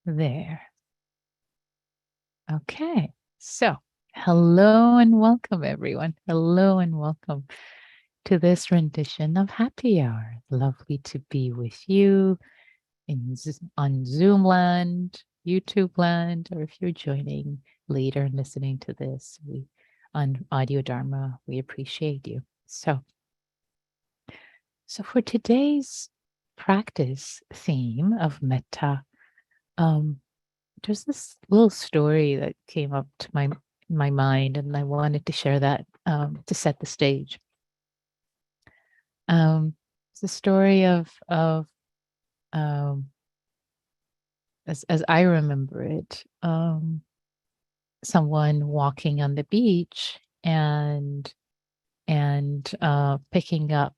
There. Okay. So, hello and welcome, everyone. Hello and welcome to this rendition of Happy Hour. Lovely to be with you on Zoom land, YouTube land, or if you're joining later and listening to this on Audio Dharma, we appreciate you. So for today's practice theme of metta, there's this little story that came up to my mind, and I wanted to share that to set the stage. It's the story of as I remember it, someone walking on the beach and picking up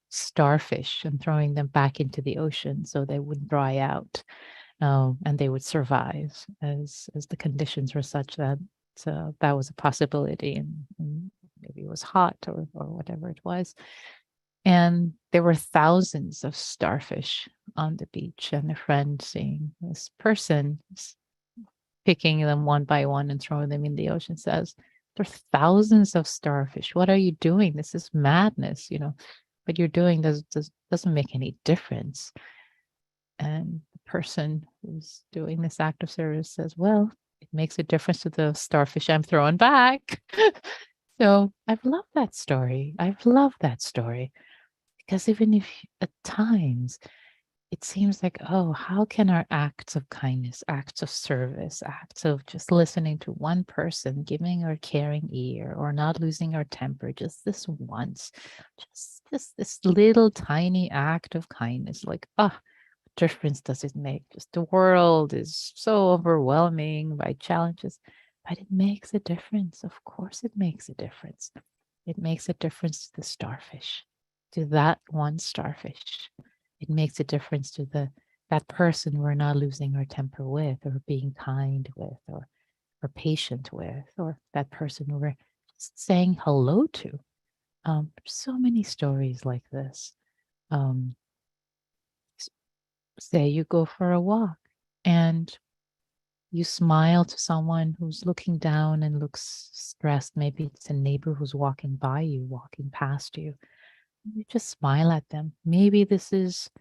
starfish and throwing them back into the ocean so they wouldn't dry out. And they would survive as the conditions were such that that was a possibility, and maybe it was hot or whatever it was. And there were thousands of starfish on the beach, and a friend seeing this person picking them one by one and throwing them in the ocean says, "There are thousands of starfish. What are you doing? This is madness, What you're doing doesn't make any difference." And the person who's doing this act of service says, "Well, it makes a difference to the starfish I'm throwing back." So I've loved that story. Because even if at times it seems like, oh, how can our acts of kindness, acts of service, acts of just listening to one person, giving our caring ear, or not losing our temper just this once, just this little tiny act of kindness, like, difference does it make? Just the world is so overwhelming by challenges, but it makes a difference. Of course, it makes a difference. It makes a difference to the starfish, to that one starfish. It makes a difference to that person we're not losing our temper with, or being kind with, or patient with, or that person we're just saying hello to. So many stories like this. Say you go for a walk and you smile to someone who's looking down and looks stressed. Maybe it's a neighbor who's walking by you, walking past you. You just smile at them. Maybe this is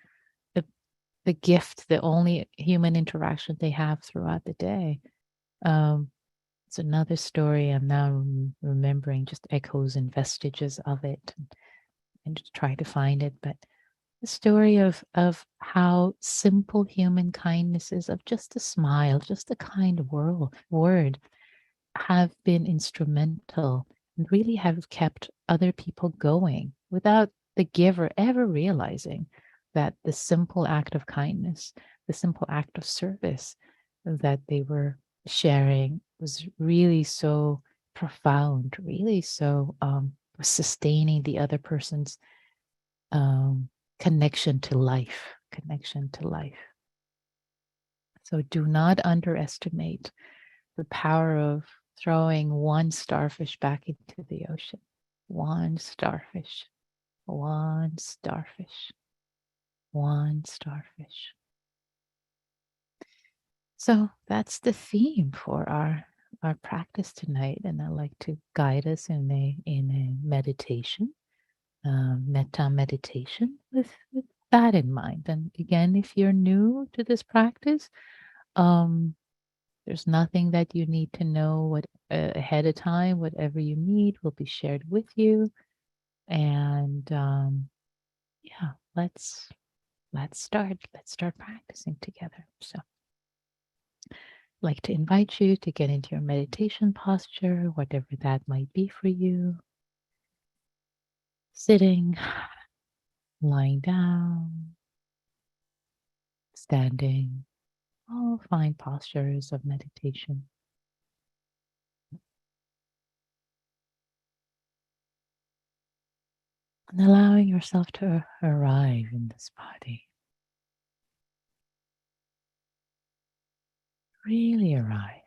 the gift, the only human interaction they have throughout the day. It's another story I'm now remembering, just echoes and vestiges of it, and just try to find it. But the story of how simple human kindnesses of just a smile, just a kind word have been instrumental and really have kept other people going without the giver ever realizing that the simple act of kindness, the simple act of service that they were sharing was really so profound, really so sustaining the other person's connection to life. So do not underestimate the power of throwing one starfish back into the ocean. One starfish, one starfish, one starfish. So that's the theme for our practice tonight, and I'd like to guide us in a meditation. Metta meditation with that in mind. And again, if you're new to this practice, there's nothing that you need to know ahead of time. Whatever you need will be shared with you. And yeah, let's start. Let's start practicing together. So I'd like to invite you to get into your meditation posture, whatever that might be for you. Sitting, lying down, standing, all fine postures of meditation. And allowing yourself to arrive in this body. Really arrive.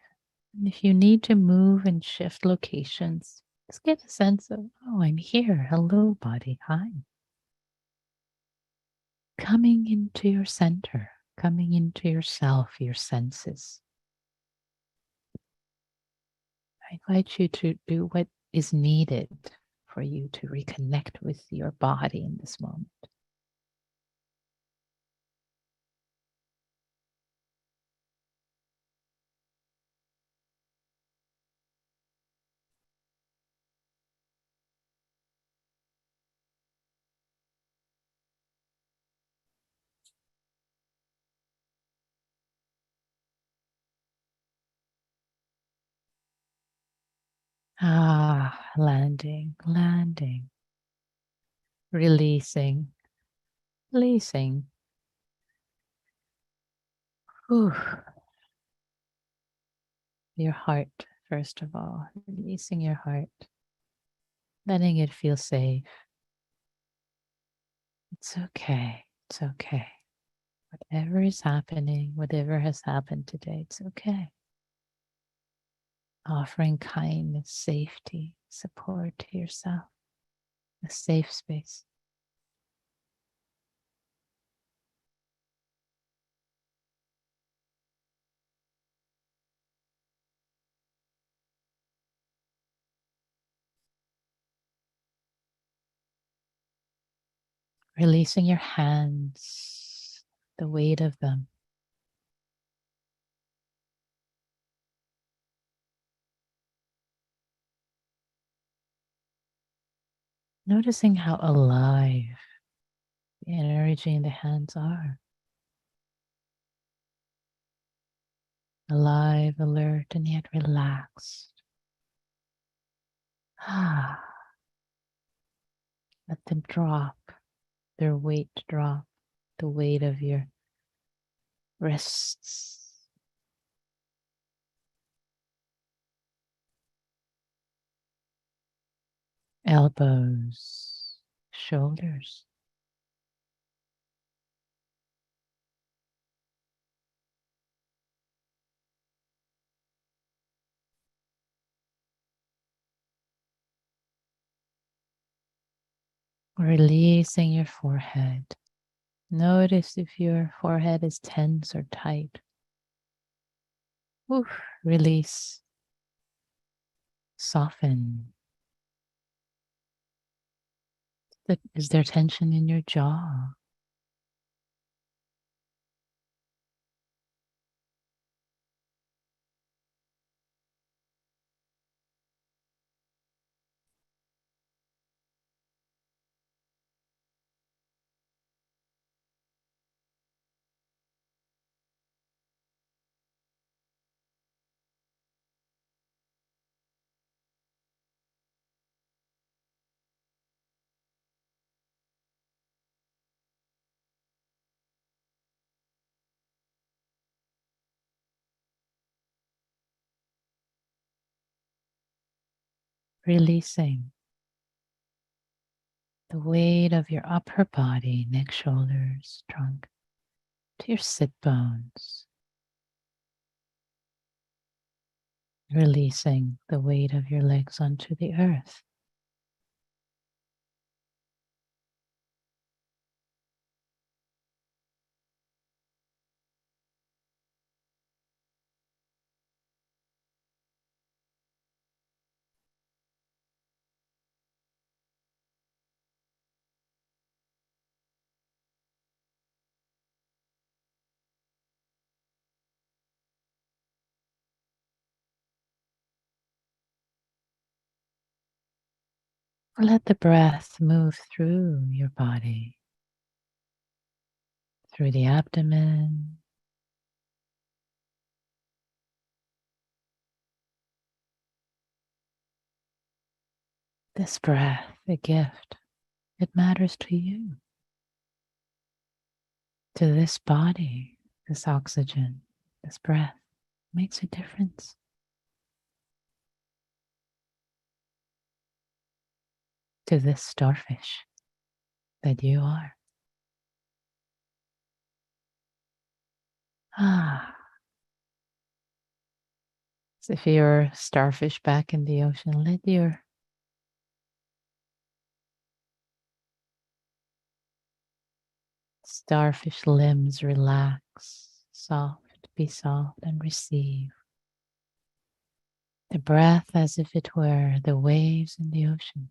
And if you need to move and shift locations, just get a sense of, oh, I'm here. Hello, body. Hi. Coming into your center, coming into yourself, your senses. I invite you to do what is needed for you to reconnect with your body in this moment. Landing, landing, releasing, releasing. Whew. Your heart, first of all, releasing your heart, letting it feel safe. It's okay. It's okay. Whatever is happening, whatever has happened today, it's okay. Offering kindness, safety, support to yourself, a safe space. Releasing your hands, the weight of them. Noticing how alive the energy in the hands are. Alive, alert, and yet relaxed. Let them drop, their weight drop, the weight of your wrists, elbows, shoulders. Releasing your forehead. Notice if your forehead is tense or tight. Oof, release. Soften. Is there tension in your jaw? Releasing the weight of your upper body, neck, shoulders, trunk, to your sit bones. Releasing the weight of your legs onto the earth. Let the breath move through your body, through the abdomen, this breath, a gift. It matters to you, to this body, this oxygen, this breath makes a difference. To this starfish that you are. As if you're a starfish back in the ocean, let your starfish limbs relax. soft, be soft, and receive the breath as if it were the waves in the ocean.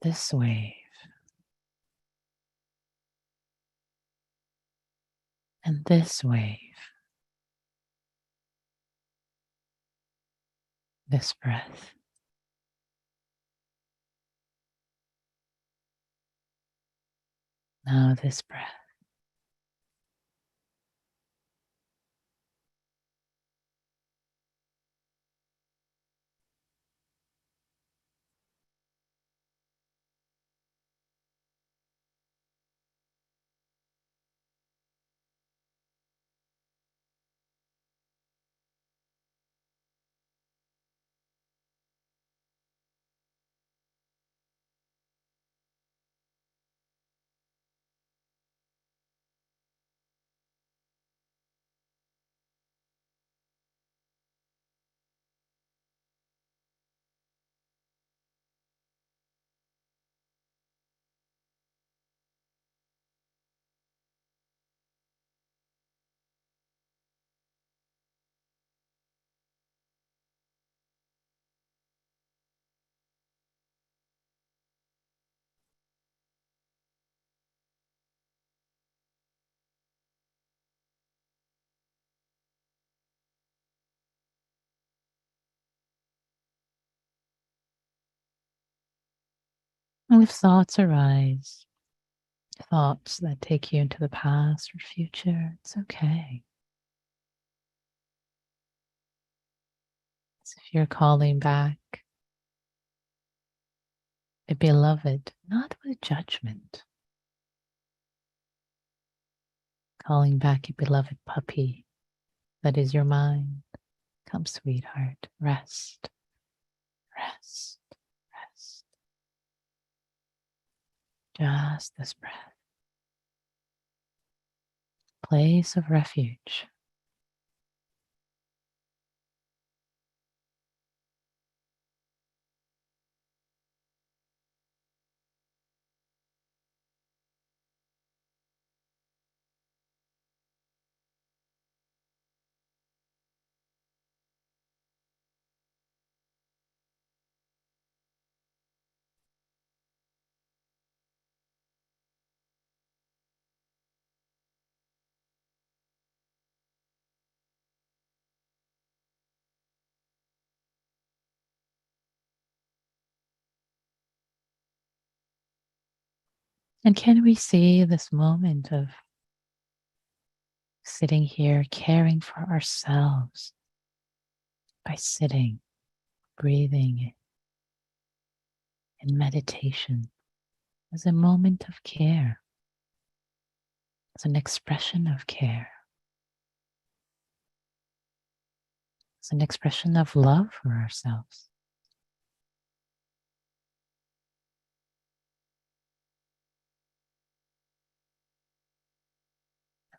This wave and this wave, this breath. Now this breath. And if thoughts arise, thoughts that take you into the past or future, it's okay. As if you're calling back a beloved, not with judgment, calling back a beloved puppy that is your mind. Come, sweetheart, rest, rest, rest. Just this breath. Place of refuge. And can we see this moment of sitting here caring for ourselves by sitting, breathing in meditation as a moment of care, as an expression of care, as an expression of love for ourselves,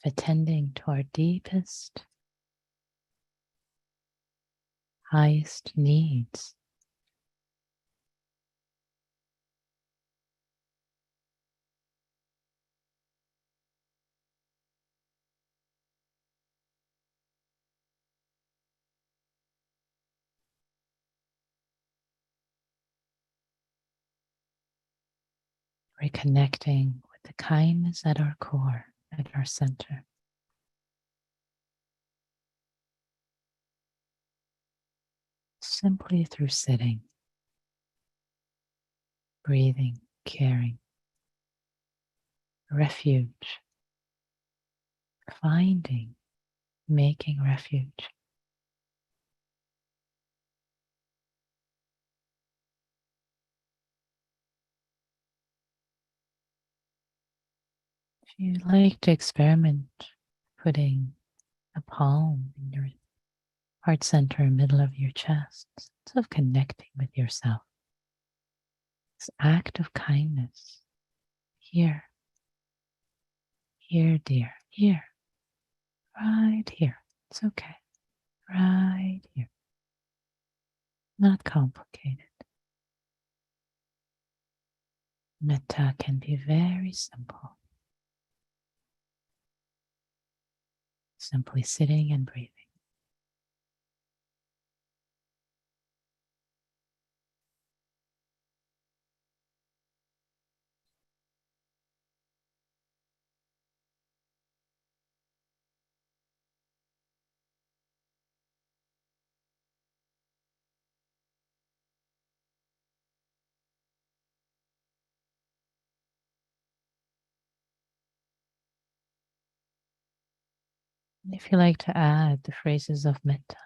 of attending to our deepest, highest needs. Reconnecting with the kindness at our core, at our center. Simply through sitting, breathing, caring, refuge, finding, making refuge. If you'd like to experiment putting a palm in your heart center, middle of your chest, sense of connecting with yourself. This act of kindness. Here, here, dear, here, right here. It's okay. Right here. not complicated. Metta can be very simple. Simply sitting and breathing. And if you like to add the phrases of metta,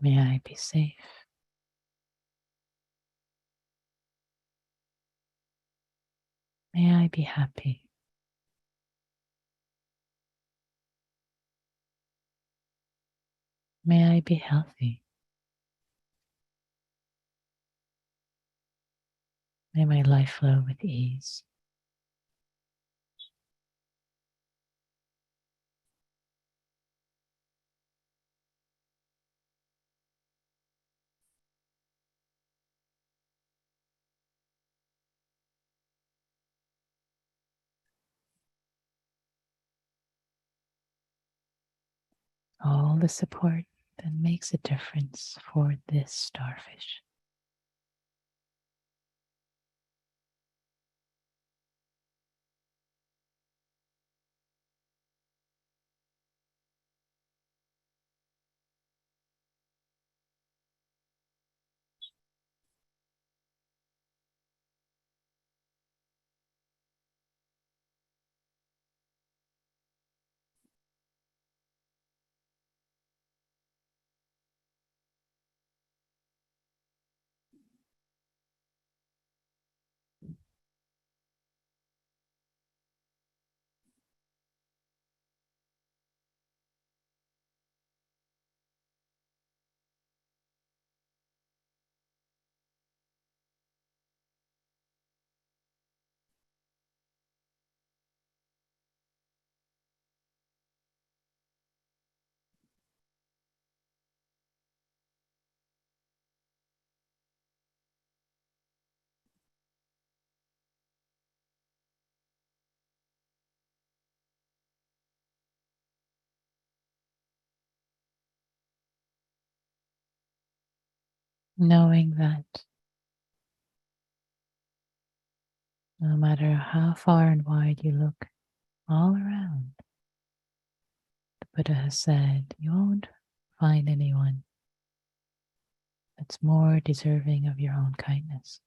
may I be safe. May I be happy. May I be healthy. May my life flow with ease. All the support that makes a difference for this starfish. Knowing that no matter how far and wide you look all around, the Buddha has said you won't find anyone that's more deserving of your own kindness.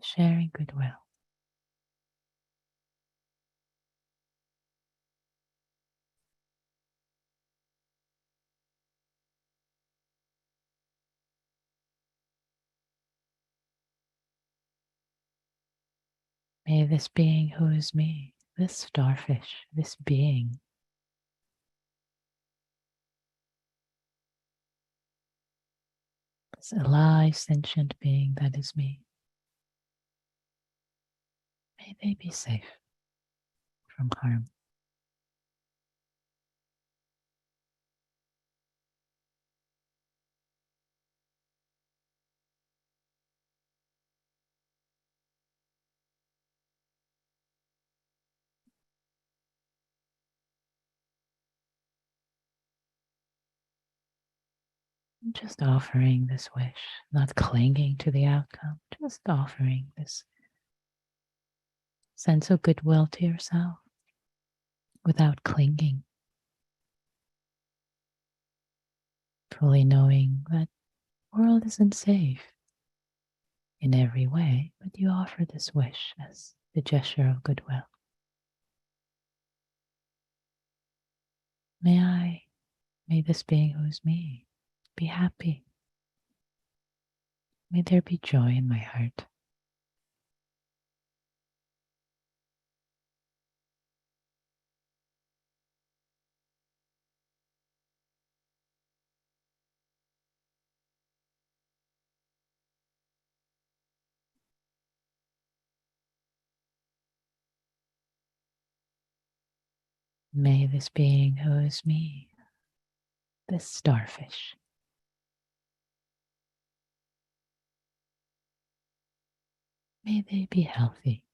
Sharing goodwill. May this being who is me, this starfish, this being, this alive, sentient being that is me, may they be safe from harm. Just offering this wish, not clinging to the outcome, just offering this sense of goodwill to yourself without clinging, fully knowing that the world isn't safe in every way, but you offer this wish as the gesture of goodwill. May this being who is me, be happy. May there be joy in my heart. May this being who is me, this starfish, may they be healthy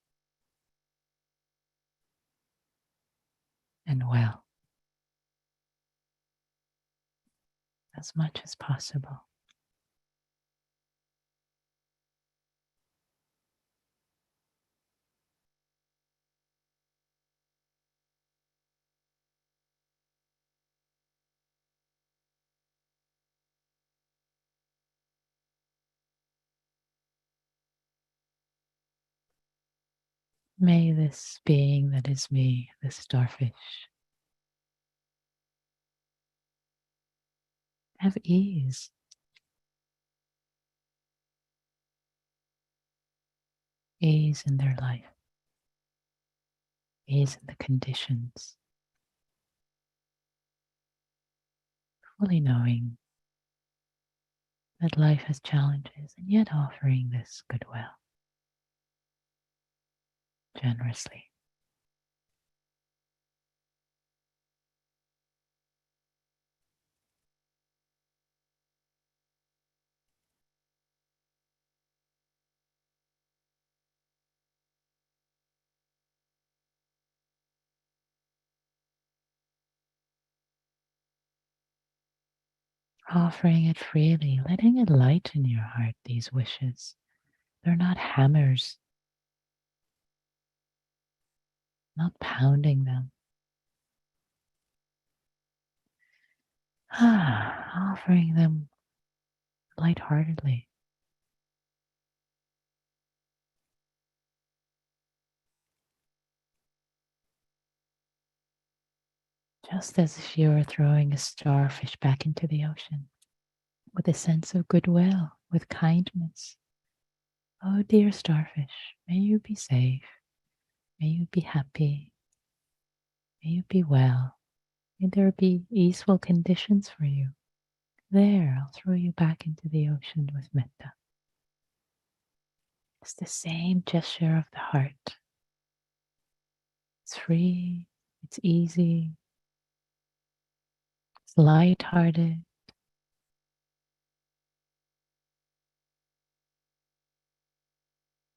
and well as much as possible. May this being that is me, this starfish, have ease, ease in their life, ease in the conditions, fully knowing that life has challenges and yet offering this goodwill generously. Offering it freely, letting it lighten your heart, these wishes. They're not hammers, not pounding them. Offering them lightheartedly, just as if you were throwing a starfish back into the ocean with a sense of goodwill, with kindness. Oh, dear starfish, may you be safe, may you be happy, may you be well, may there be easeful conditions for you. There, I'll throw you back into the ocean with metta. It's the same gesture of the heart. It's free, it's easy, it's light-hearted.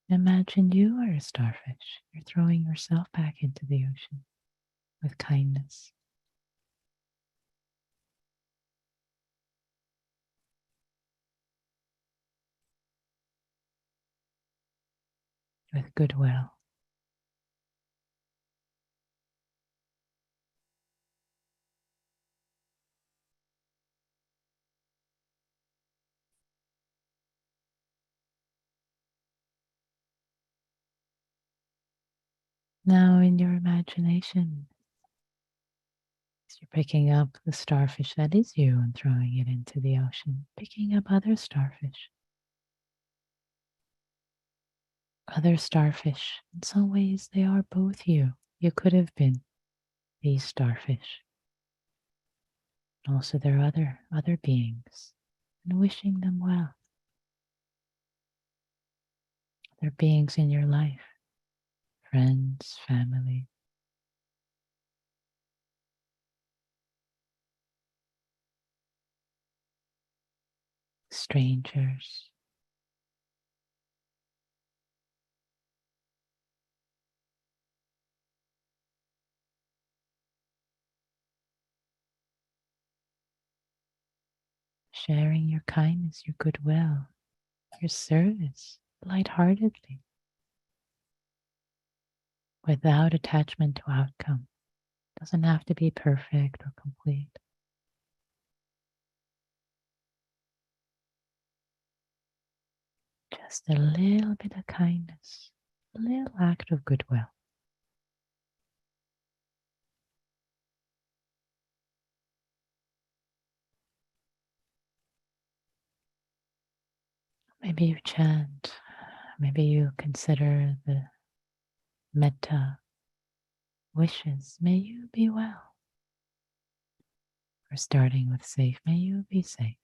Imagine you are a starfish. You're throwing yourself back into the ocean with kindness, with goodwill. Now, in your imagination, as you're picking up the starfish that is you and throwing it into the ocean, picking up other starfish. Other starfish, in some ways, they are both you. You could have been these starfish. Also, there are other beings, and wishing them well. Other beings in your life, friends, family, strangers. Sharing your kindness, your goodwill, your service lightheartedly, without attachment to outcome. Doesn't have to be perfect or complete. Just a little bit of kindness, a little act of goodwill. Maybe you chant, maybe you consider the metta wishes. May you be well. Or starting with safe, may you be safe.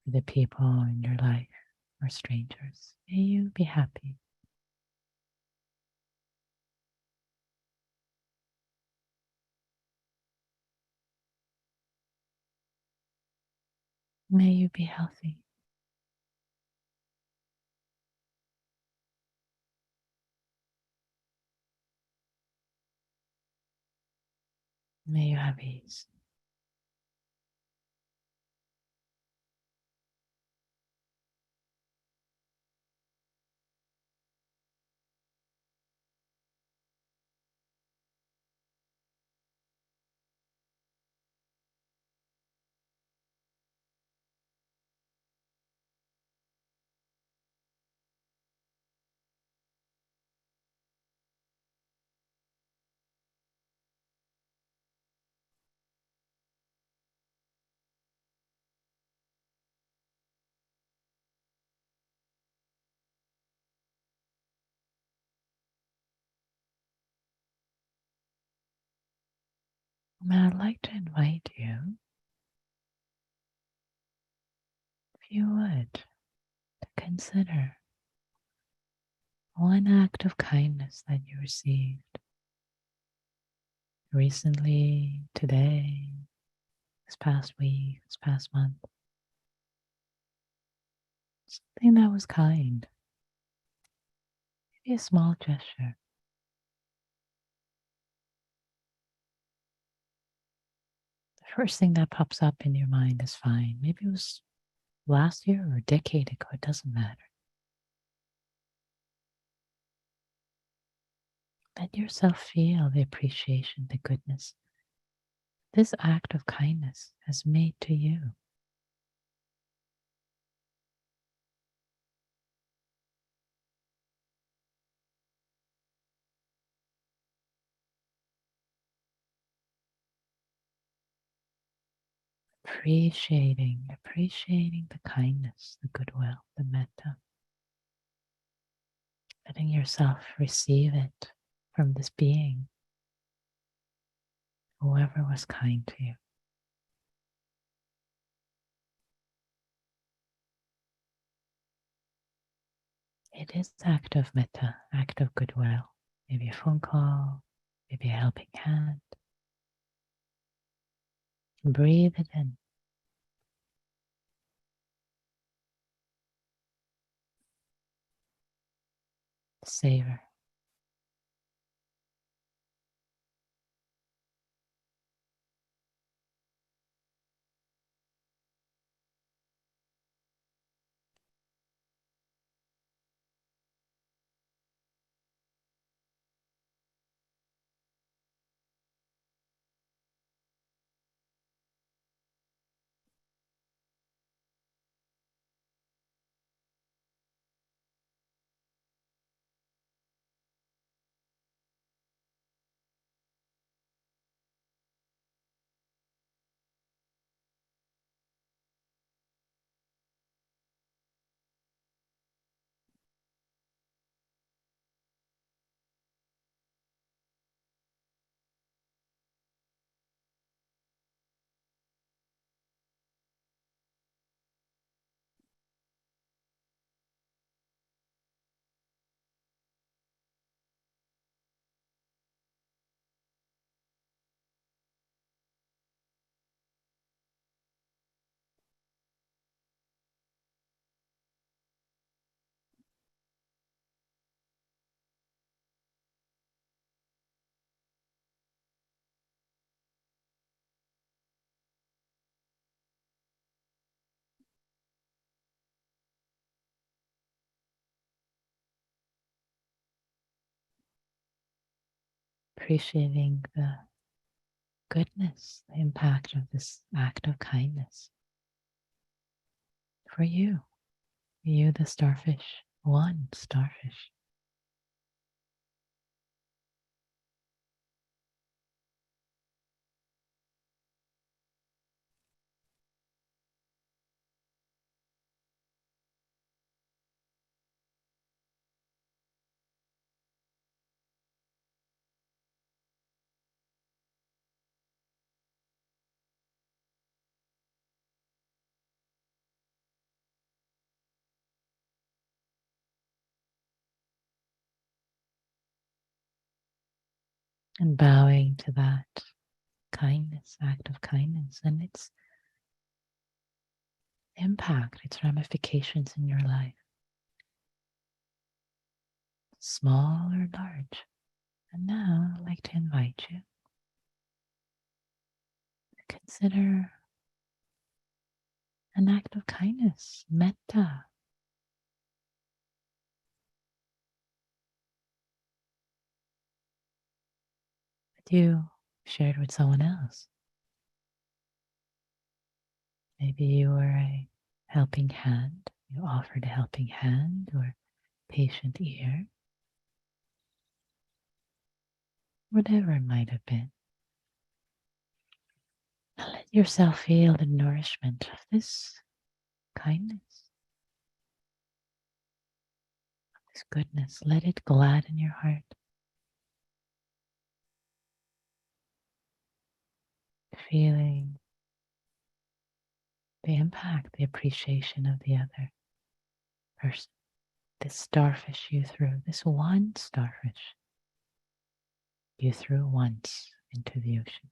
For the people in your life, or strangers. May you be happy. May you be healthy. May you have ease. And I'd like to invite you, if you would, to consider one act of kindness that you received recently, today, this past week, this past month. Something that was kind. Maybe a small gesture. The first thing that pops up in your mind is fine. Maybe it was last year or a decade ago. It doesn't matter. Let yourself feel the appreciation, the goodness this act of kindness has made to you. Appreciating the kindness, the goodwill, the metta. Letting yourself receive it from this being, whoever was kind to you. It is act of metta, act of goodwill. Maybe a phone call, maybe a helping hand. Breathe it in. Savor. Appreciating the goodness, the impact of this act of kindness for you. You, the starfish, one starfish. And bowing to that kindness, act of kindness, and its impact, its ramifications in your life, small or large. And now I'd like to invite you to consider an act of kindness, metta, that you shared with someone else. Maybe you were a helping hand, you offered a helping hand or patient ear, whatever it might have been. Now let yourself feel the nourishment of this kindness, this goodness. Let it gladden your heart. Feeling the impact, the appreciation of the other person. This starfish you threw, this one starfish you threw once into the ocean.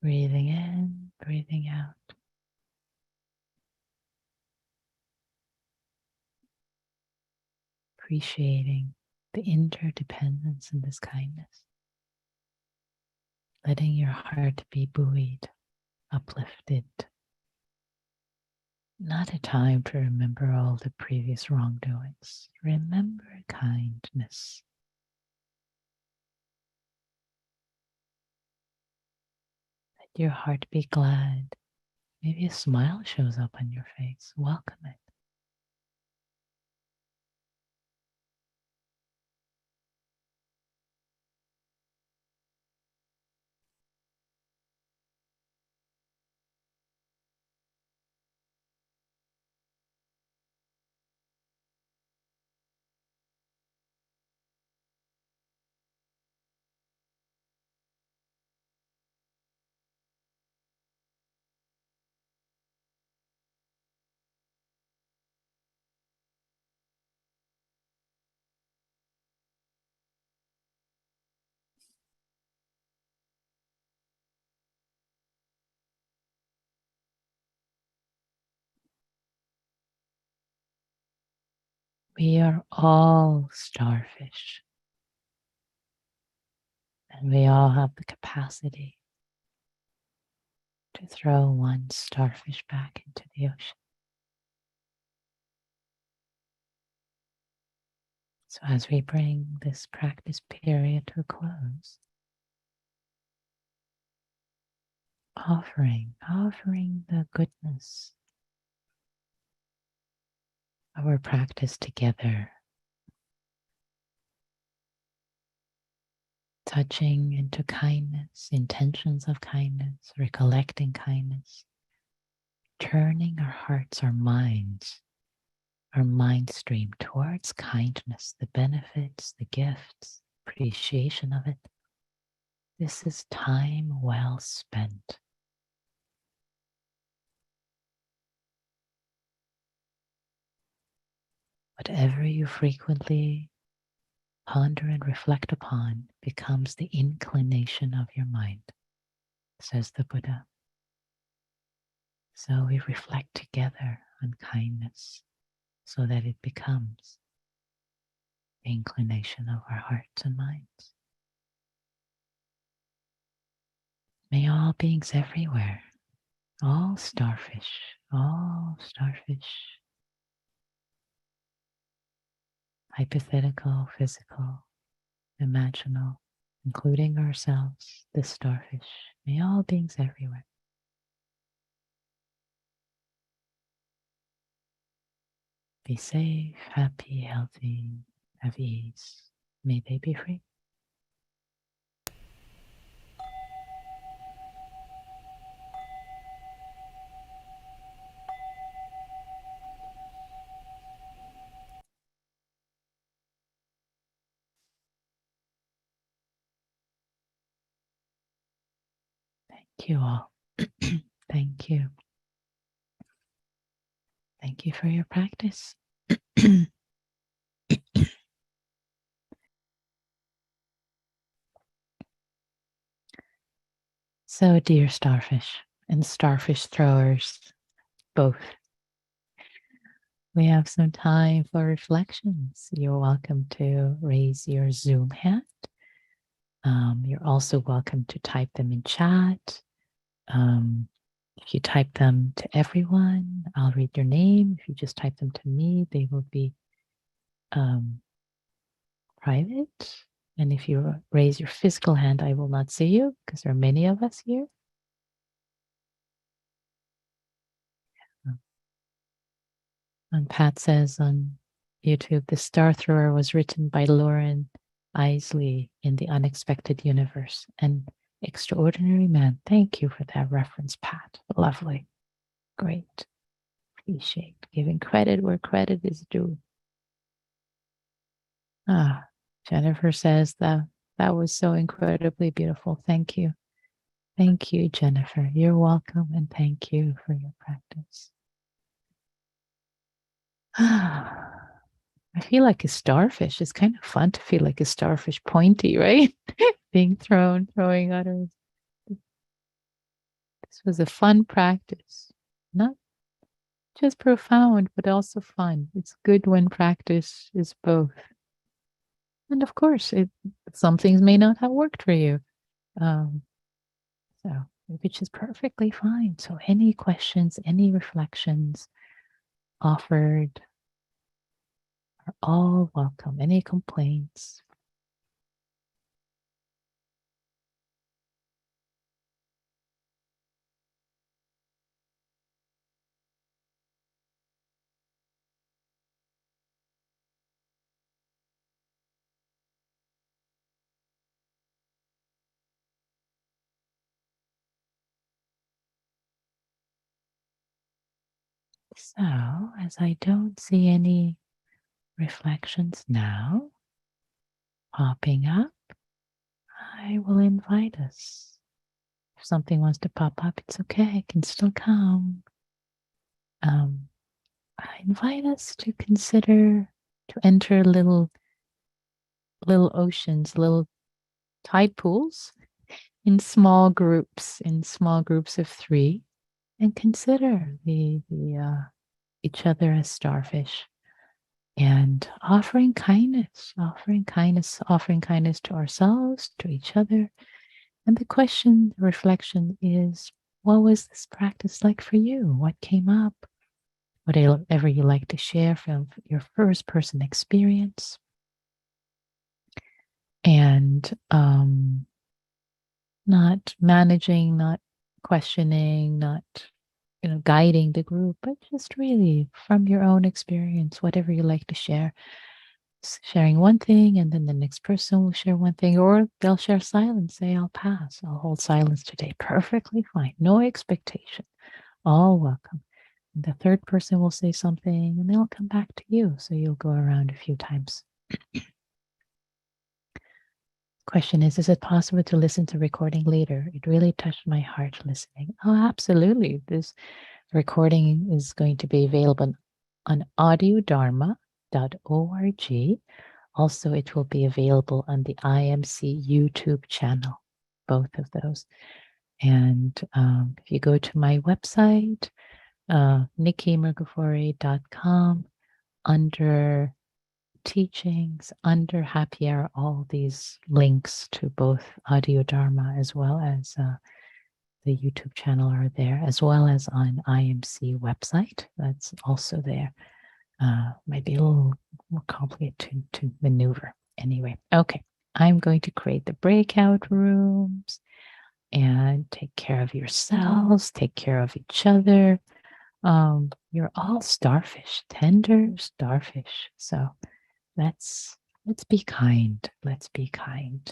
Breathing in, breathing out. Appreciating the interdependence in this kindness. Letting your heart be buoyed, uplifted. Not a time to remember all the previous wrongdoings. Remember kindness. Let your heart be glad. Maybe a smile shows up on your face. Welcome it. We are all starfish, and we all have the capacity to throw one starfish back into the ocean. So as we bring this practice period to a close, offering the goodness of our practice together, touching into kindness, intentions of kindness, recollecting kindness, turning our hearts, our minds, our mind stream towards kindness, the benefits, the gifts, appreciation of it. This is time well spent. Whatever you frequently ponder and reflect upon becomes the inclination of your mind, says the Buddha. So we reflect together on kindness so that it becomes the inclination of our hearts and minds. May all beings everywhere, all starfish, hypothetical, physical, imaginal, including ourselves, the starfish, may all beings everywhere be safe, happy, healthy, have ease. May they be free. Thank you all. Thank you. Thank you for your practice. So, dear starfish and starfish throwers, both, we have some time for reflections. You're welcome to raise your Zoom hand. You're also welcome to type them in chat. If you type them to everyone, I'll read your name. If you just type them to me, they will be private. And if you raise your physical hand, I will not see you because there are many of us here. And Pat says on YouTube, The Star Thrower was written by Lauren Isley in The Unexpected Universe. An extraordinary man. Thank you for that reference, Pat. Lovely. Great. Appreciate giving credit where credit is due. Jennifer says that was so incredibly beautiful. Thank you. Thank you, Jennifer. You're welcome, and thank you for your practice. I feel like a starfish. It's kind of fun to feel like a starfish, pointy, right? Being throwing others. This was a fun practice. Not just profound, but also fun. It's good when practice is both. And of course, some things may not have worked for you. So, which is perfectly fine. So, any questions, any reflections offered are all welcome. Any complaints? So, as I don't see any reflections now popping up, I will invite us. If something wants to pop up, it's okay. It can still come. I invite us to consider to enter little oceans, little tide pools in small groups of 3, and consider each other as starfish and offering kindness to ourselves, to each other. And the reflection is, what was this practice like for you? What came up? Whatever you like to share from your first person experience. And not managing, not questioning, not guiding the group, but just really from your own experience, whatever you like to share. Sharing one thing, and then the next person will share one thing, or they'll share silence, say, I'll pass, I'll hold silence today. Perfectly fine. No expectation. All welcome. And the third person will say something, and they'll come back to you. So you'll go around a few times. Question is it possible to listen to recording later? It really touched my heart listening. Oh, absolutely. This recording is going to be available on audiodharma.org. Also, it will be available on the IMC YouTube channel, both of those. And if you go to my website, nikkimurgafori.com, under teachings under Happy Hour. All these links to both Audio Dharma as well as the YouTube channel are there, as well as on IMC website. That's also there. Might be a little more complicated to maneuver. Anyway, okay. I'm going to create the breakout rooms and take care of yourselves, take care of each other. You're all starfish, tender starfish. So let's be kind. Let's be kind.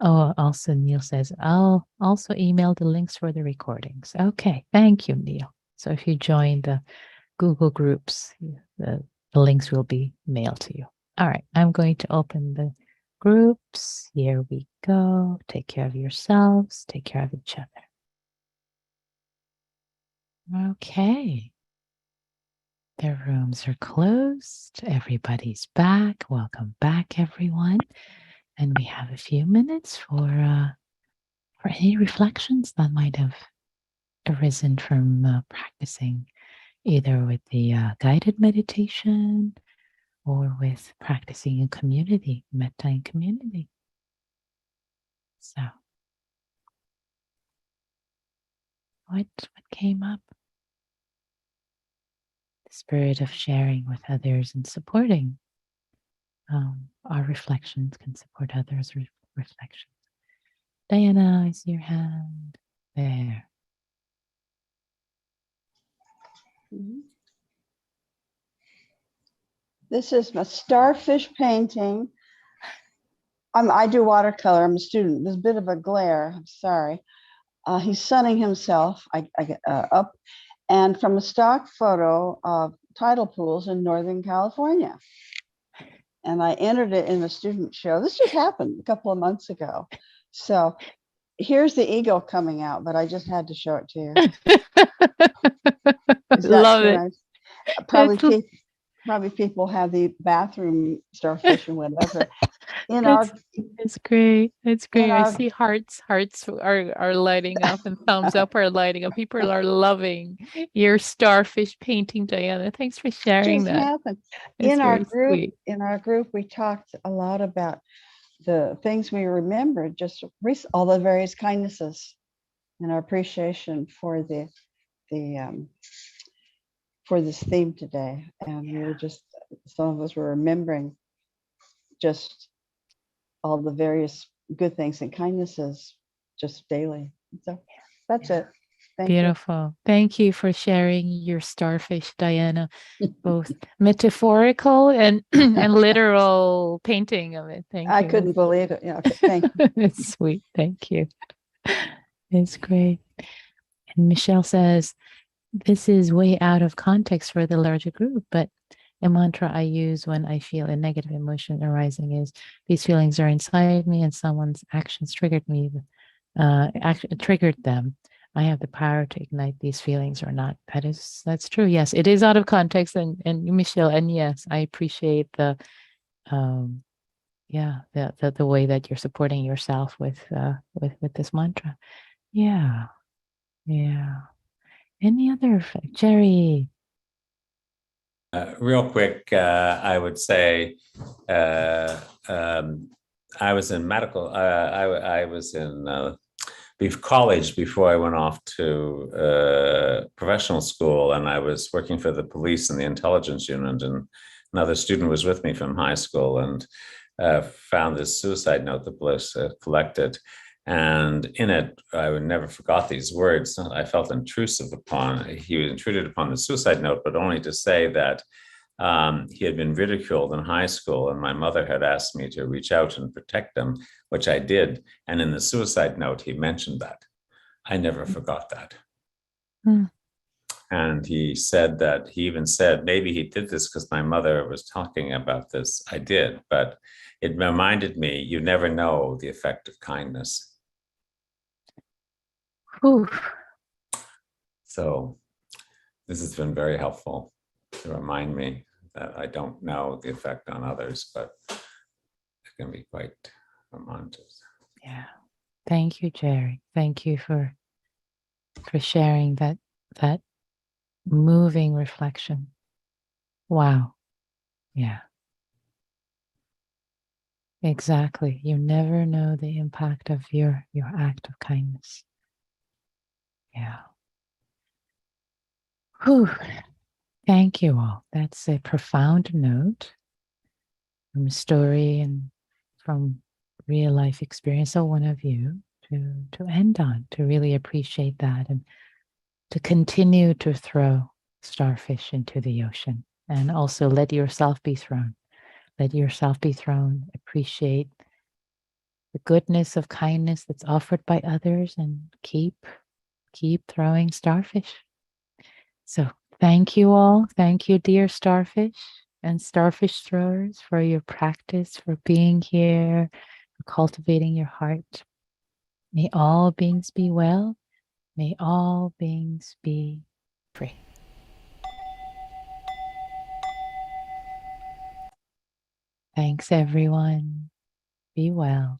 Oh, also Neil says, I'll also email the links for the recordings. Okay, thank you, Neil. So if you join the Google groups, the links will be mailed to you. All right, I'm going to open the groups. Here we go. Take care of yourselves. Take care of each other. Okay. The rooms are closed. Everybody's back. Welcome back, everyone. And we have a few minutes for any reflections that might have arisen from practicing either with the guided meditation or with practicing in community, metta in community. So, what came up? The spirit of sharing with others and supporting. Our reflections can support others' reflections. Diana, I see your hand there. This is my Starfish painting. I do watercolor. I'm a student. There's a bit of a glare. I'm sorry. He's sunning himself up, and from a stock photo of tidal pools in Northern California. And I entered it in a student show. This just happened a couple of months ago. So here's the ego coming out, but I just had to show it to you. Is that Love too it. nice? Probably people have the bathroom starfish and whatever. It's great. It's great. I see hearts are lighting up and thumbs up are lighting up. People are loving your starfish painting, Diana. Thanks for sharing that. Happened. In our group, we talked a lot about the things we remembered, just all the various kindnesses and our appreciation for for this theme today. And we were just, some of us were remembering just all the various good things and kindnesses just daily. So that's it. Beautiful. Thank you for sharing your starfish, Diana, both metaphorical and and literal painting of it. Thank you. I couldn't believe it. Yeah, okay, thank you. It's sweet. Thank you. It's great. And Michelle says, this is way out of context for the larger group, but a mantra I use when I feel a negative emotion arising is, these feelings are inside me and someone's actions triggered them. I have the power to ignite these feelings or not. That's true. Yes, it is out of context. And Michelle, and yes, I appreciate the way that you're supporting yourself with this mantra. Yeah. Any other, Jerry? Real quick, I would say I was in medical. I was in college before I went off to professional school, and I was working for the police in the intelligence unit. And another student was with me from high school, and found this suicide note the police collected. And in it, I would never forgot these words. I felt intrusive he was intruded upon the suicide note, but only to say that he had been ridiculed in high school, and my mother had asked me to reach out and protect him, which I did. And in the suicide note, he mentioned that. I never forgot that. Mm. And he even said, maybe he did this because my mother was talking about this. I did, but it reminded me, you never know the effect of kindness. Oof. So this has been very helpful to remind me that I don't know the effect on others, but it can be quite momentous. Yeah. Thank you, Jerry. Thank you for sharing that moving reflection. Wow. Yeah. Exactly. You never know the impact of your act of kindness. Yeah. Whew. Thank you all. That's a profound note from a story and from real life experience of one of you to end on, to really appreciate that and to continue to throw starfish into the ocean and also let yourself be thrown. Let yourself be thrown. Appreciate the goodness of kindness that's offered by others and keep throwing starfish. So thank you all. Thank you, dear starfish and starfish throwers, for your practice, for being here, for cultivating your heart. May all beings be well. May all beings be free. Thanks, everyone. Be well.